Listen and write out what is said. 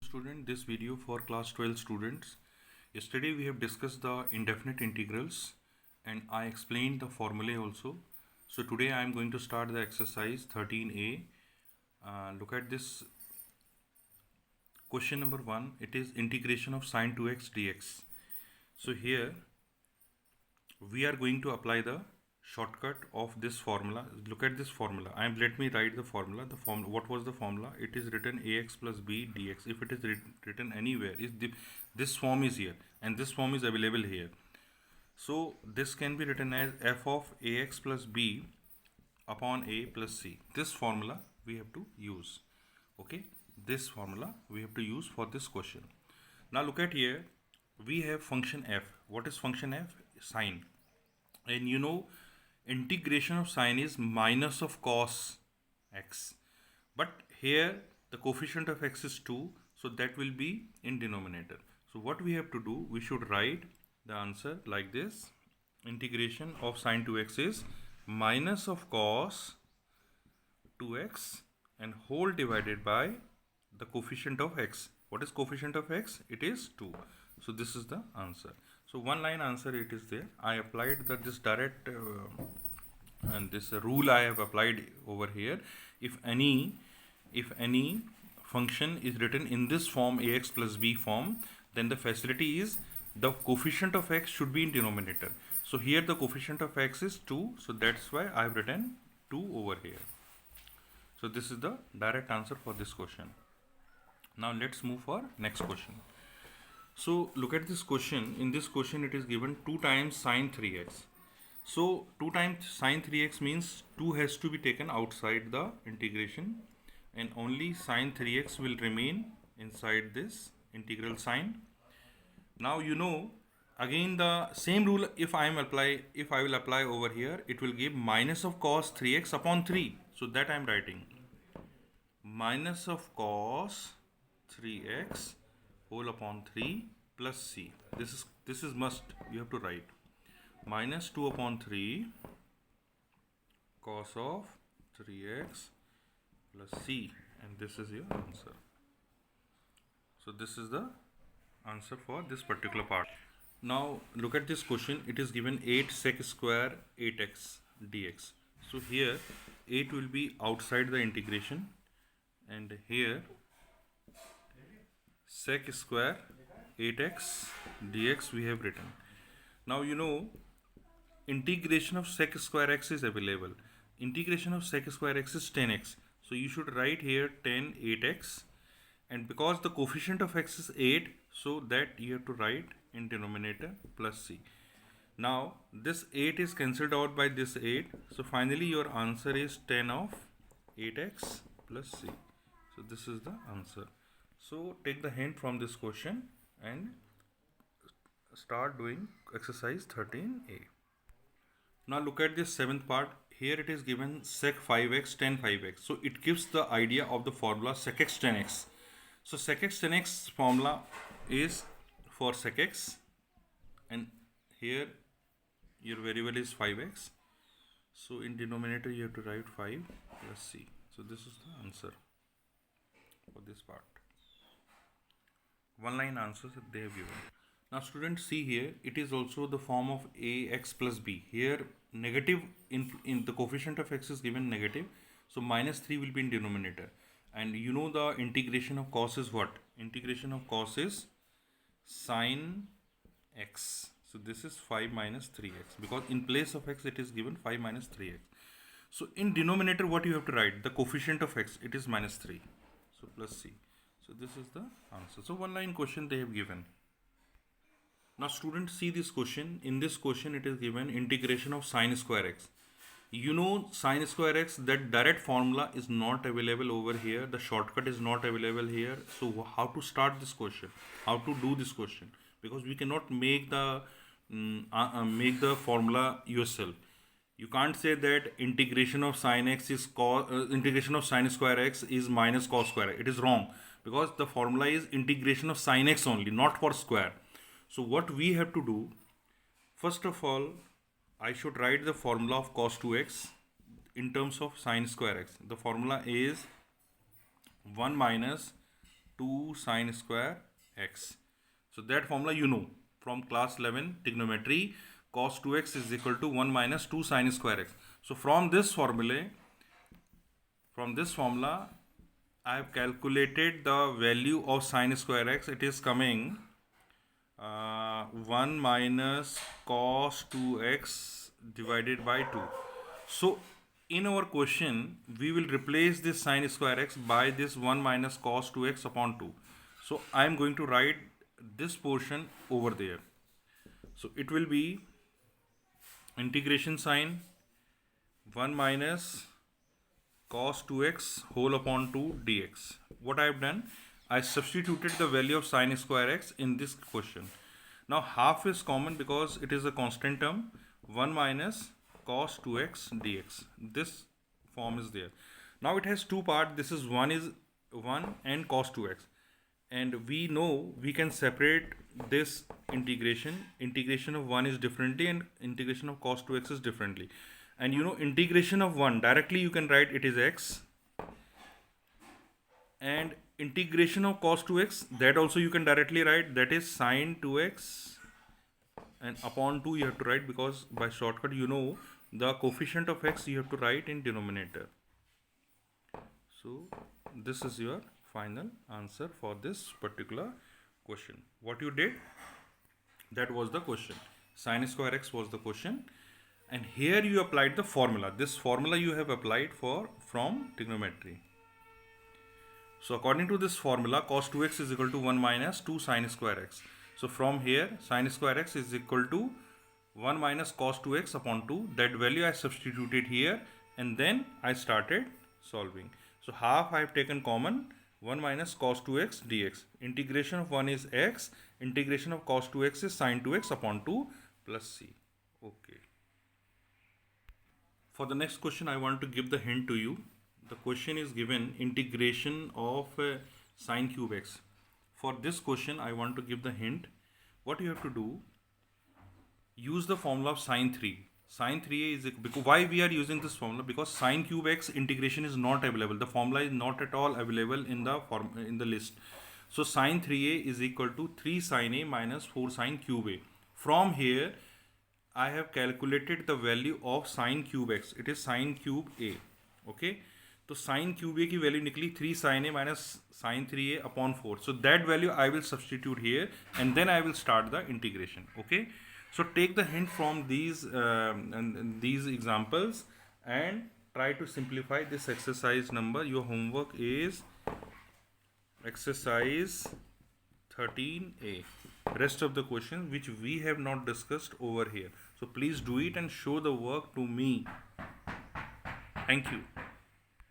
student, this video for class 12 students. Yesterday we have discussed the indefinite integrals and I explained the formulae also. So today I am going to start the exercise 13a. Look at this question number 1. It is integration of sine 2x dx. So here we are going to apply the shortcut of this formula. Look at this formula. Let me write the formula. What was the formula? It is written ax plus b dx. If it is written anywhere, this form is here and this form is available here. So this can be written as f of ax plus b upon a plus c. This formula we have to use. Okay, this formula we have to use for this question. Now look at here. We have function f. What is function f? Sine. And you know, integration of sine is minus of cos x. But here the coefficient of x is 2, so that will be in denominator. So what we have to do, we should write the answer like this. Integration of sine 2x is minus of cos 2x and whole divided by the coefficient of x. What is coefficient of x? It is 2. So this is the answer. So one line answer it is there. I applied this direct and this rule I have applied over here. If any function is written in this form, ax plus b form, then the facility is the coefficient of x should be in denominator. So here the coefficient of x is 2, so that's why I have written 2 over here. So this is the direct answer for this question. Now let's move for next question. So look at this question. In this question it is given 2 times sine 3x. So 2 times sine 3x means 2 has to be taken outside the integration and only sine 3x will remain inside this integral sign. Now you know, again the same rule if I will apply over here, it will give minus of cos 3x upon 3. So that I am writing minus of cos 3x whole upon 3 plus c. This is must, you have to write minus 2 upon 3 cos of 3x plus c, and this is your answer. So this is the answer for this particular part. Now look at this question. It is given 8 sec square 8x dx. So here 8 will be outside the integration and here sec square 8x dx we have written. Now you know, integration of sec square x is available. Integration of sec square x is 10x. So you should write here 10 8x, and because the coefficient of x is 8, so that you have to write in denominator plus c. Now this 8 is cancelled out by this 8. So finally your answer is 10 of 8x plus c. So this is the answer. So take the hint from this question and start doing exercise 13a. Now look at this 7th part. Here it is given sec 5x tan 5x. So it gives the idea of the formula sec x tan x. So sec x tan x formula is for sec x, and here your variable is 5x. So in denominator you have to write 5 plus c. So this is the answer for this part. One line answers that they have given. Now students, see here, it is also the form of ax plus b. Here negative in the coefficient of x is given negative, so minus 3 will be in denominator. And you know the integration of cos is what? Integration of cos is sine x. So this is 5 minus 3x, because in place of x it is given 5 minus 3x. So in denominator what you have to write? The coefficient of x, it is minus 3. So plus c. So this is the answer. So one line question they have given. Now students, see this question. In this question it is given integration of sine square x. You know sine square x, that direct formula is not available over here. The shortcut is not available here. So how to start this question? How to do this question? Because we cannot make the formula yourself. You can't say that integration of sine x is integration of sine square x is minus cos square. It is wrong, because the formula is integration of sine x only, not for square. So what we have to do, first of all, I should write the formula of cos 2x in terms of sine square x. The formula is 1 minus 2 sine square x. So that formula you know from class 11 trigonometry, cos 2x is equal to 1 minus 2 sine square x. So from this formula, I have calculated the value of sine square x. It is coming 1 minus cos 2x divided by 2. So in our question, we will replace this sine square x by this 1 minus cos 2x upon 2. So I am going to write this portion over there. So it will be integration sign 1 minus cos 2x whole upon 2 dx. What I have done, I substituted the value of sine square x in this question. Now half is common because it is a constant term, 1 minus cos 2x dx. This form is there. Now it has two parts. This is 1 and cos 2x. And we know we can separate this integration. Integration of 1 is differently and integration of cos 2x is differently. And you know, integration of 1 directly you can write it is x, and integration of cos 2x, that also you can directly write, that is sine 2x, and upon 2 you have to write, because by shortcut you know the coefficient of x you have to write in denominator. So this is your final answer for this particular question. What you did, that was the question. Sine square x was the question, and here you applied the formula. This formula you have applied from trigonometry. So according to this formula, cos 2x is equal to 1 minus 2 sine square x. So from here, sine square x is equal to 1 minus cos 2x upon 2. That value I substituted here, and then I started solving. So half I have taken common, 1 minus cos 2x dx. Integration of 1 is x. Integration of cos 2x is sine 2x upon 2 plus c. Okay. For the next question, I want to give the hint to you. The question is given integration of sine cube x. For this question, I want to give the hint. What you have to do, use the formula of sine 3. Sine 3a is, because why we are using this formula? Because sine cube x integration is not available. The formula is not at all available in the list. So sine 3a is equal to 3 sine a minus 4 sine cube a. From here, I have calculated the value of sine cube x. It is sine cube a. Okay. तो sine cube A की value निकली 3 sine A minus sine 3a upon 4. So that value I will substitute here, and then I will start the integration. Okay. So take the hint from these examples and try to simplify this exercise number. Your homework is exercise 13a. Rest of the questions which we have not discussed over here. So please do it and show the work to me. Thank you.